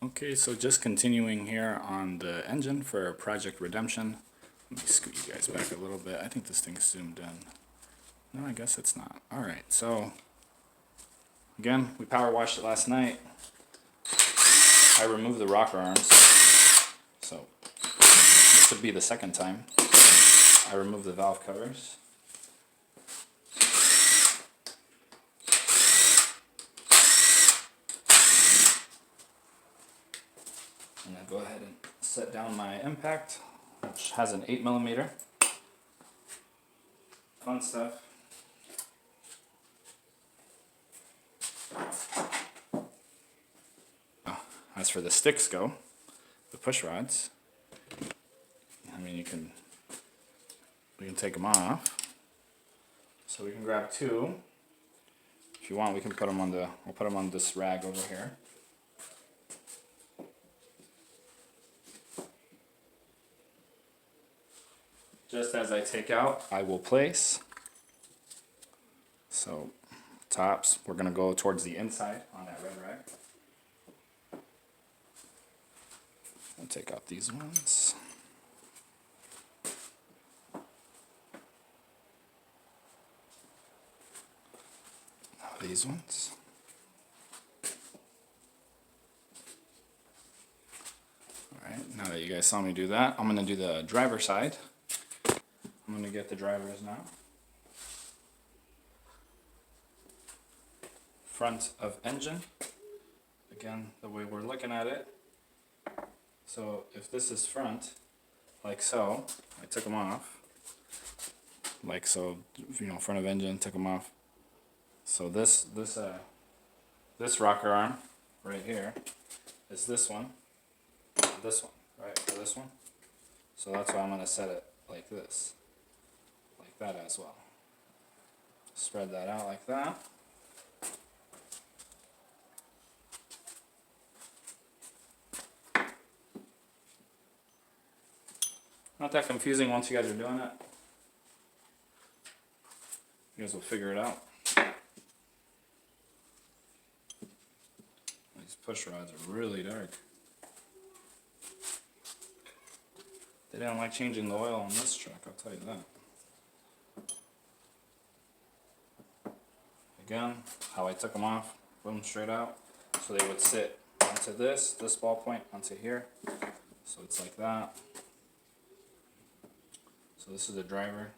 Okay, so just continuing here on the engine for Project Redemption. Let me scoot you guys back a little bit. I think this thing's zoomed in. No, I guess it's not. Alright, so again, we power washed it last night. I removed the rocker arms. So this would be the second time. I removed the valve covers. And then go ahead and set down my impact, which has an 8mm. Fun stuff. As for the sticks go, the push rods, I mean we can take them off. So we can grab two. If you want, we can put them on we'll put them on this rag over here. Just as I take out, I will place. So tops, we're going to go towards the inside on that red rag. I'll take out these ones. Now these ones. Alright, now that you guys saw me do that, I'm going to do the driver side. I'm going to get the drivers now. Front of engine. Again, the way we're looking at it. So if this is front, like so, I took them off. Like so, you know, front of engine, took them off. So this rocker arm right here is this one, right? So this one. So that's why I'm going to set it like this. That as well. Spread that out like that. Not that confusing once you guys are doing it. You guys will figure it out. These push rods are really dark. They didn't like changing the oil on this truck, I'll tell you that. Again, how I took them off, boom, straight out. So they would sit onto this ball point, onto here. So it's like that. So this is the driver.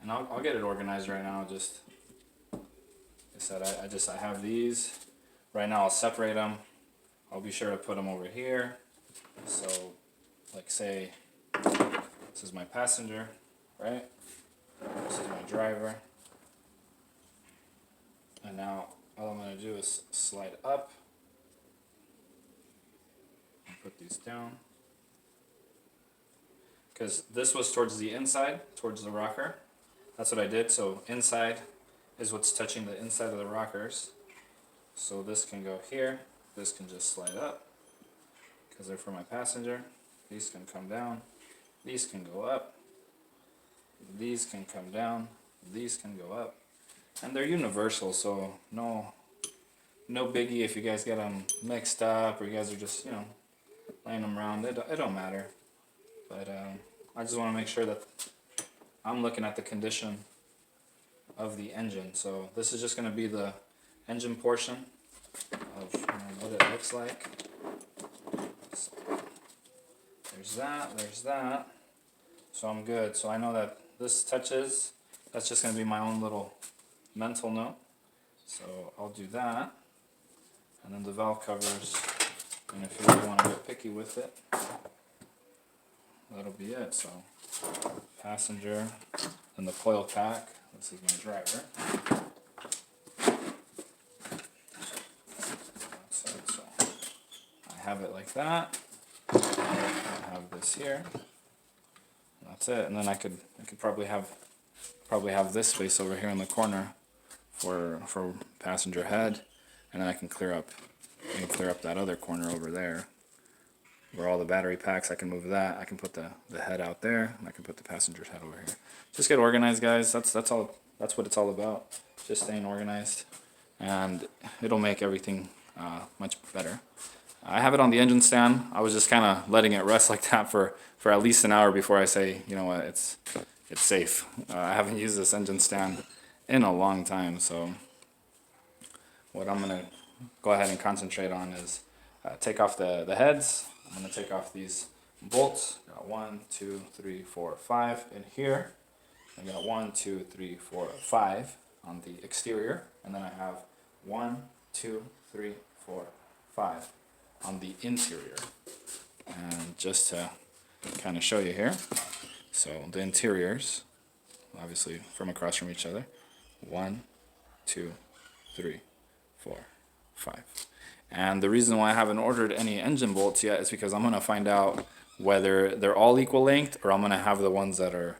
And I'll get it organized right now. Just, like I said, I have these. Right now I'll separate them. I'll be sure to put them over here. So, like say, this is my passenger, right? This is my driver. And now all I'm going to do is slide up and put these down. Because this was towards the inside, towards the rocker. That's what I did. So inside is what's touching the inside of the rockers. So this can go here. This can just slide up because they're for my passenger. These can come down. These can go up. These can come down. These can go up. And they're universal, so no biggie if you guys get them mixed up or you guys are just, you know, laying them around. It don't matter. But I just want to make sure that I'm looking at the condition of the engine. So this is just going to be the engine portion of what it looks like. So there's that. So I'm good. So I know that this touches. That's just going to be my own little mental note. So I'll do that. And then the valve covers, and if you really want to get picky with it, that'll be it. So passenger, and the coil pack. This is my driver. So I have it like that. I have this here. That's it. And then I could probably have this space over here in the corner for passenger head, and then I can clear up that other corner over there where all the battery packs. I can move that. I can put the head out there, and I can put the passenger's head over here. Just get organized, guys. That's all. That's what it's all about. Just staying organized, and it'll make everything much better. I have it on the engine stand. I was just kind of letting it rest like that for at least an hour before I say, you know what, it's safe. I haven't used this engine stand in a long time, so what I'm gonna go ahead and concentrate on is take off the heads. I'm gonna take off these bolts. Got 1, 2, 3, 4, 5 in here. I got 1, 2, 3, 4, 5 on the exterior, and then I have 1, 2, 3, 4, 5 on the interior. And just to kind of show you here, so the interiors, obviously from across from each other, 1, 2, 3, 4, 5. And the reason why I haven't ordered any engine bolts yet is because I'm going to find out whether they're all equal length, or I'm going to have the ones that are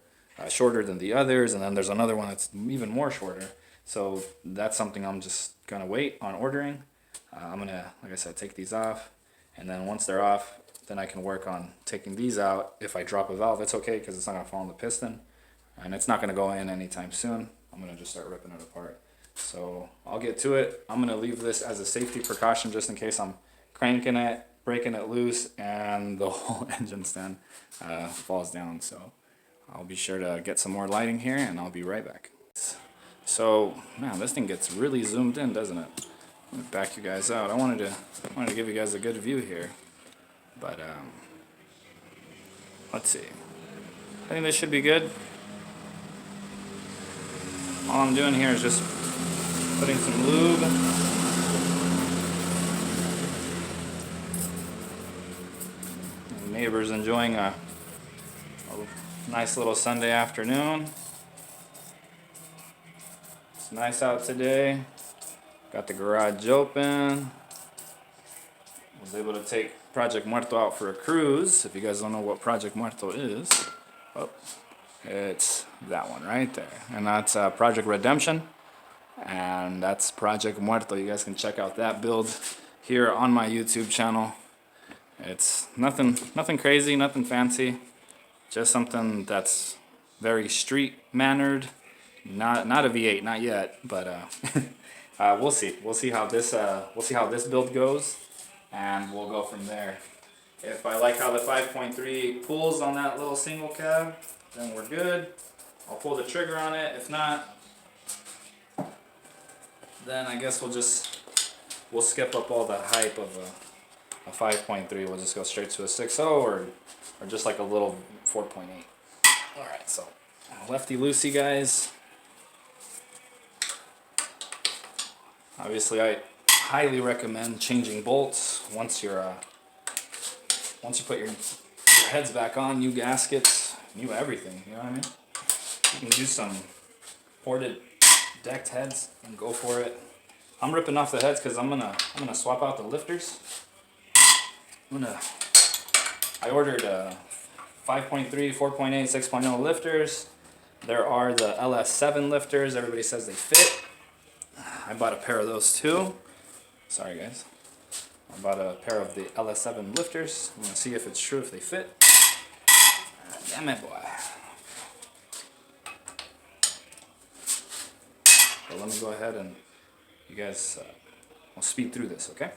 shorter than the others, and then there's another one that's even more shorter. So that's something I'm just going to wait on ordering. I'm going to, like I said, take these off, and then once they're off, then I can work on taking these out. If I drop a valve, it's okay because it's not going to fall in the piston, and it's not going to go in anytime soon. I'm going to just start ripping it apart. So I'll get to it. I'm going to leave this as a safety precaution just in case I'm cranking it, breaking it loose, and the whole engine stand falls down. So I'll be sure to get some more lighting here, and I'll be right back. So, man, this thing gets really zoomed in, doesn't it? Let me back you guys out. I wanted to give you guys a good view here, but let's see. I think this should be good. All I'm doing here is just putting some lube. The neighbor's enjoying a nice little Sunday afternoon. It's nice out today. Got the garage open. Was able to take Project Muerto out for a cruise. If you guys don't know what Project Muerto is, oh, it's that one right there. And that's Project Redemption. And that's Project Muerto. You guys can check out that build here on my YouTube channel. It's nothing crazy, nothing fancy. Just something that's very street mannered. Not a V8, not yet, but we'll see. We'll see how this build goes, and we'll go from there. If I like how the 5.3 pulls on that little single cab, then we're good. I'll pull the trigger on it. If not, then I guess we'll skip up all the hype of a 5.3. We'll just go straight to a 6.0 or just like a little 4.8. All right, so lefty loosey, guys. Obviously, I highly recommend changing bolts once you put your heads back on, new gaskets, new everything. You know what I mean? You can do some ported decked heads and go for it. I'm ripping off the heads because I'm gonna swap out the lifters. I ordered 5.3, 4.8, 6.0 lifters. There are the LS7 lifters. Everybody says they fit. I bought a pair of those too. Sorry guys. I bought a pair of the LS7 lifters. I'm gonna see if it's true, if they fit. Damn it, boy. So let me go ahead and you guys, we'll speed through this, okay?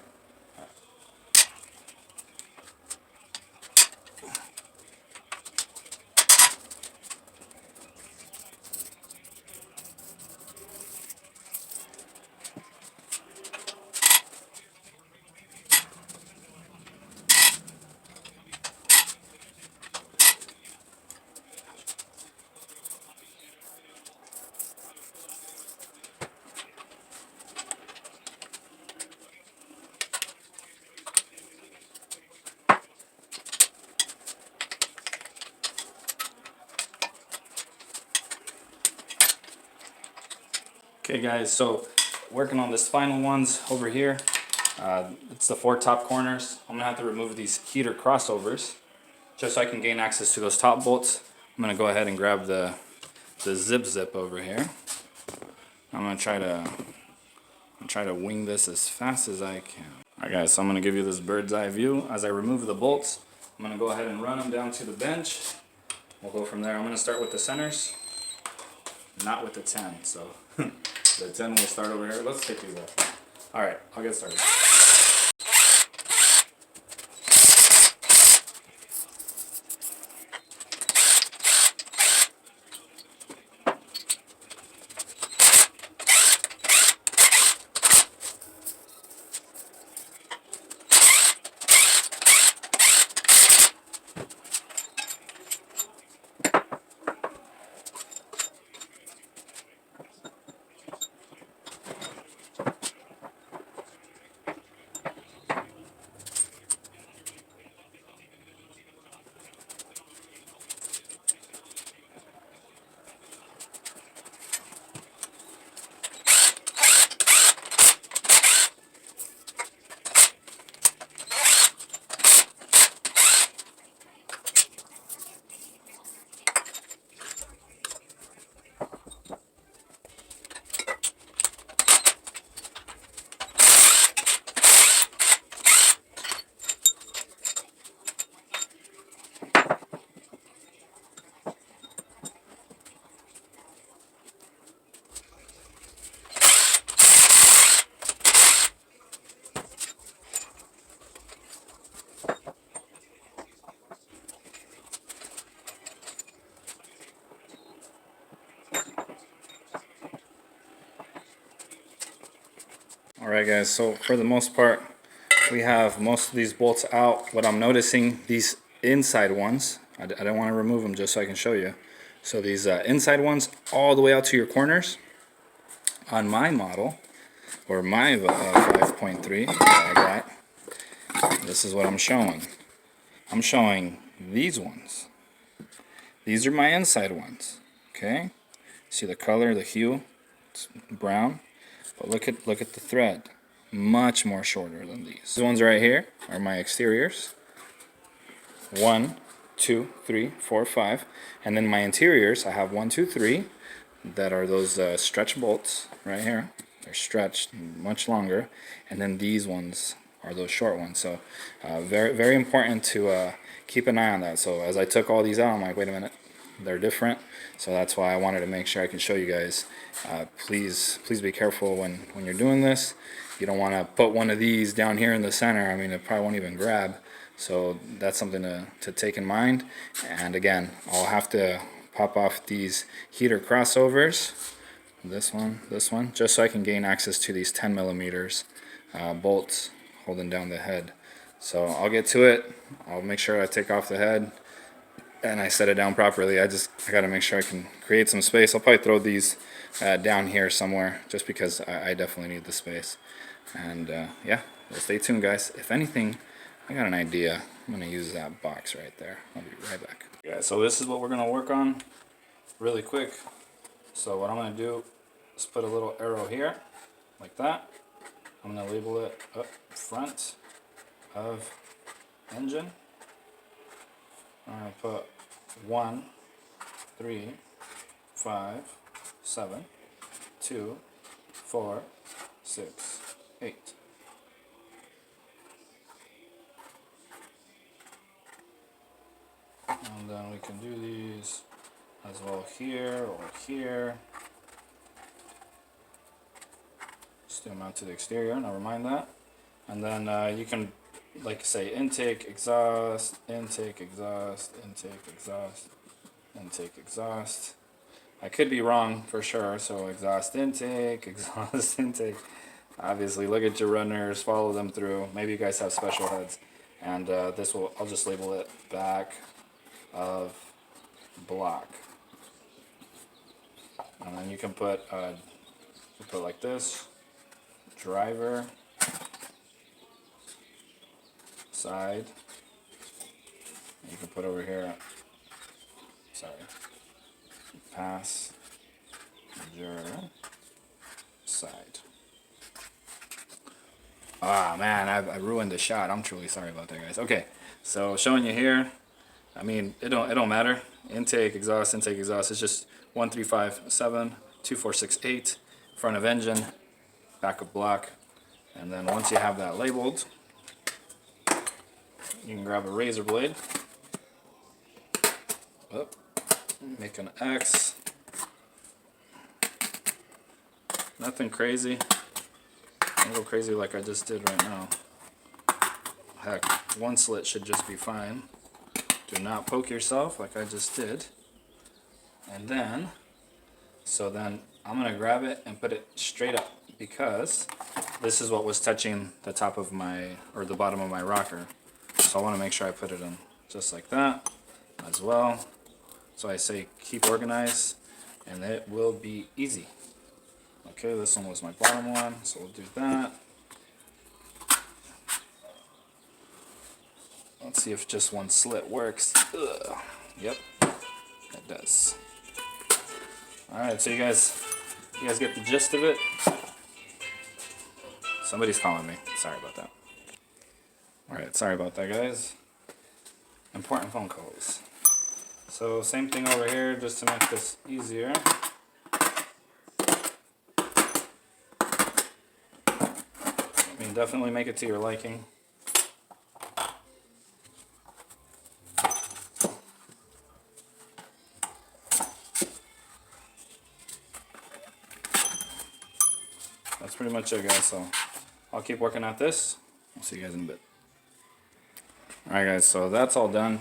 Okay guys, so working on this final ones over here. It's the 4 top corners. I'm gonna have to remove these heater crossovers just so I can gain access to those top bolts. I'm gonna go ahead and grab the zip over here. I'm gonna try to wing this as fast as I can. Alright guys, so I'm gonna give you this bird's eye view. As I remove the bolts, I'm gonna go ahead and run them down to the bench. We'll go from there. I'm gonna start with the centers, not with the 10. So the 10 will start over here. Let's take these off. Alright, I'll get started. Alright guys, so for the most part, we have most of these bolts out. What I'm noticing, these inside ones, I don't want to remove them just so I can show you. So these inside ones all the way out to your corners, on my model, or my 5.3 that I got, this is what I'm showing. I'm showing these ones. These are my inside ones, okay? See the color, the hue, it's brown. But look at the thread, much more shorter than these. These ones right here are my exteriors. 1, 2, 3, 4, 5, and then my interiors. I have 1, 2, 3 that are those stretch bolts right here. They're stretched much longer, and then these ones are those short ones. So very important to keep an eye on that. So as I took all these out, I'm like, wait a minute, they're different. So that's why I wanted to make sure I can show you guys. Please be careful when you're doing this. You don't want to put one of these down here in the center. I mean, it probably won't even grab. So that's something to take in mind. And again, I'll have to pop off these heater crossovers. This one, just so I can gain access to these 10 millimeters bolts holding down the head. So I'll get to it. I'll make sure I take off the head and I set it down properly. I gotta make sure I can create some space. I'll probably throw these down here somewhere just because I definitely need the space. And yeah, well, stay tuned guys. If anything, I got an idea. I'm gonna use that box right there. I'll be right back. Yeah, so this is what we're gonna work on really quick. So what I'm gonna do is put a little arrow here, like that. I'm gonna label it up front of engine. I'm gonna put 1, 3, 5, 7, 2, 4, 6, 8. And then we can do these as well here or here. Still mount to the exterior, never mind that. And then you can, like say, intake, exhaust, intake, exhaust, intake, exhaust, intake, exhaust. I could be wrong for sure, so exhaust intake, exhaust intake. Obviously, look at your runners, follow them through. Maybe you guys have special heads. And this will, I'll just label it back of block. And then you can put like this, driver, side. You can put over here, sorry, passenger side. Ah man, I ruined the shot. I'm truly sorry about that, guys. Okay, so showing you here. I mean, it don't matter. Intake, exhaust, intake, exhaust. It's just 1, 3, 5, 7, 2, 4, 6, 8. Front of engine, back of block. And then once you have that labeled, you can grab a razor blade. Oh, make an X. Nothing crazy. Don't go crazy like I just did right now. Heck, one slit should just be fine. Do not poke yourself like I just did. And then, so then I'm going to grab it and put it straight up because this is what was touching the top of my, or the bottom of my rocker. So I want to make sure I put it in just like that as well. So I say keep organized and it will be easy. Okay, this one was my bottom one, so we'll do that. Let's see if just one slit works. Ugh. Yep, it does. Alright, so you guys get the gist of it? Somebody's calling me. Sorry about that. Alright, sorry about that, guys. Important phone calls. So same thing over here, just to make this easier. I mean, definitely make it to your liking. That's pretty much it, guys. So I'll keep working at this. I'll see you guys in a bit. Alright guys, so that's all done.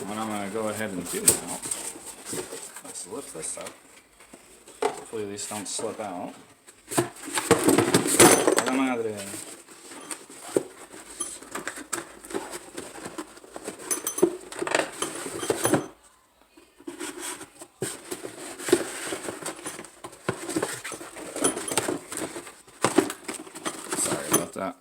What I'm going to go ahead and do now, let's lift this up. Hopefully these don't slip out. madre. Sorry about that.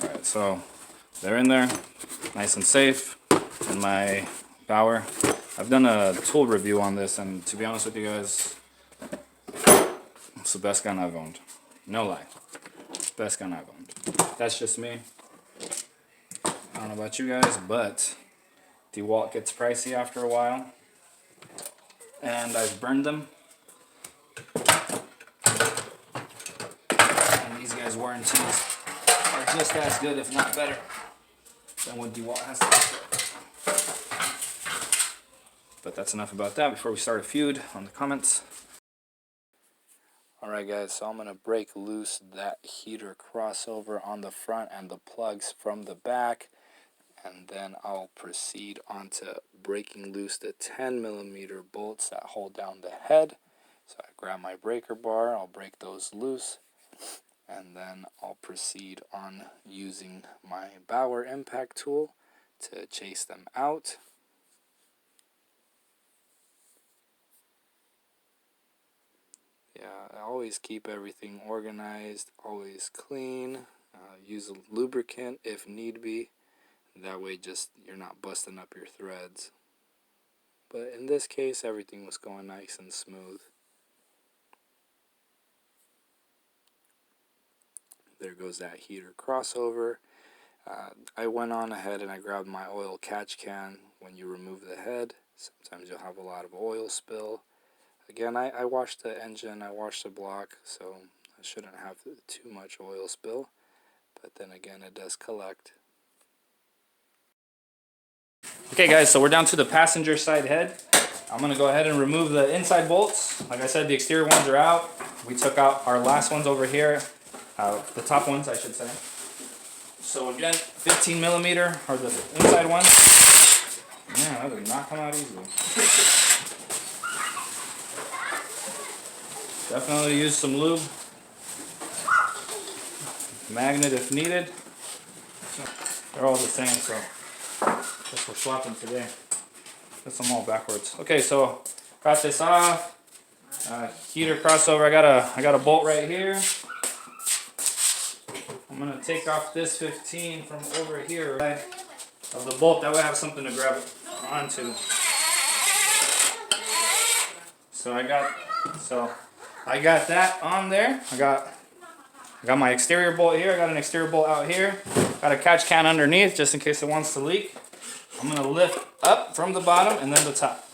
Alright, so they're in there, nice and safe, in my Bauer. I've done a tool review on this, and to be honest with you guys, it's the best gun I've owned. No lie. Best gun I've owned. That's just me. I don't know about you guys, but DeWalt gets pricey after a while. And I've burned them. And these guys' warranties are just as good, if not better, than what DeWalt has to offer. But that's enough about that before we start a feud on the comments. Alright guys, so I'm going to break loose that heater crossover on the front and the plugs from the back. And then I'll proceed on to breaking loose the 10mm bolts that hold down the head. So I grab my breaker bar, I'll break those loose. And then I'll proceed on using my Bauer impact tool to chase them out. Yeah, I always keep everything organized, always clean. Use a lubricant if need be. That way just you're not busting up your threads. But in this case, everything was going nice and smooth. There goes that heater crossover. I went on ahead and I grabbed my oil catch can. When you remove the head, sometimes you'll have a lot of oil spill. Again, I washed the engine, I washed the block, so I shouldn't have too much oil spill. But then again, it does collect. Okay guys, so we're down to the passenger side head. I'm going to go ahead and remove the inside bolts. Like I said, the exterior ones are out. We took out our last ones over here. The top ones, I should say. So again, 15mm are the inside ones. Yeah, that did not come out easily. Definitely use some lube. Magnet if needed. They're all the same, so guess we're swapping today. Guess I'm all backwards. Okay, so got this off. Heater crossover. I got a bolt right here. I'm gonna take off this 15 from over here of the bolt. That way I have something to grab onto. So I got that on there. I got my exterior bolt here. I got an exterior bolt out here. Got a catch can underneath just in case it wants to leak. I'm gonna lift up from the bottom and then the top.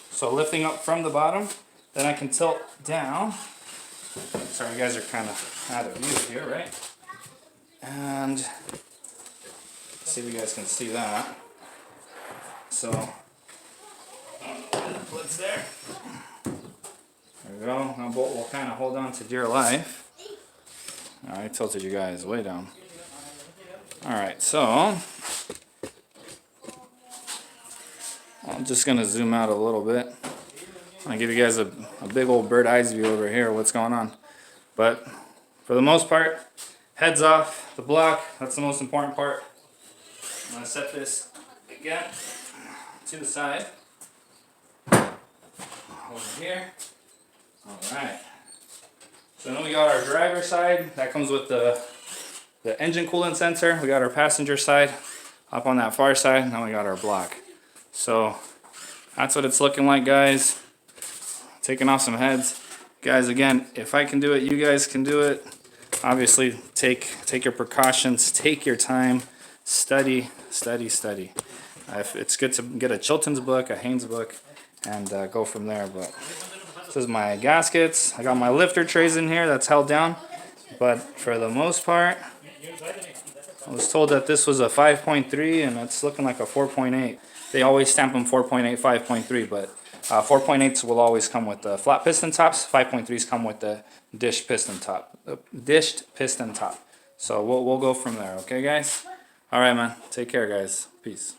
So lifting up from the bottom, then I can tilt down. Sorry, you guys are kind of out of view here, right? And see if you guys can see that. So what's there? There we go. That bolt will kind of hold on to dear life. I tilted you guys way down. Alright, so I'm just going to zoom out a little bit. I'm going to give you guys a big old bird eyes view over here, what's going on. But for the most part, heads off the block. That's the most important part. I'm going to set this again to the side. Over here. Alright. So then we got our driver side. That comes with the engine coolant sensor. We got our passenger side up on that far side. Now we got our block. So that's what it's looking like, guys. Taking off some heads. Guys, again, if I can do it, you guys can do it. Obviously, take your precautions, take your time, study. It's good to get a Chilton's book, a Haynes book, and go from there. But this is my gaskets. I got my lifter trays in here that's held down. But for the most part, I was told that this was a 5.3 and it's looking like a 4.8. They always stamp them 4.8, 5.3, but 4.8s will always come with the flat piston tops. 5.3s come with the dished piston top. So we'll go from there, okay guys? Alright man, take care guys. Peace.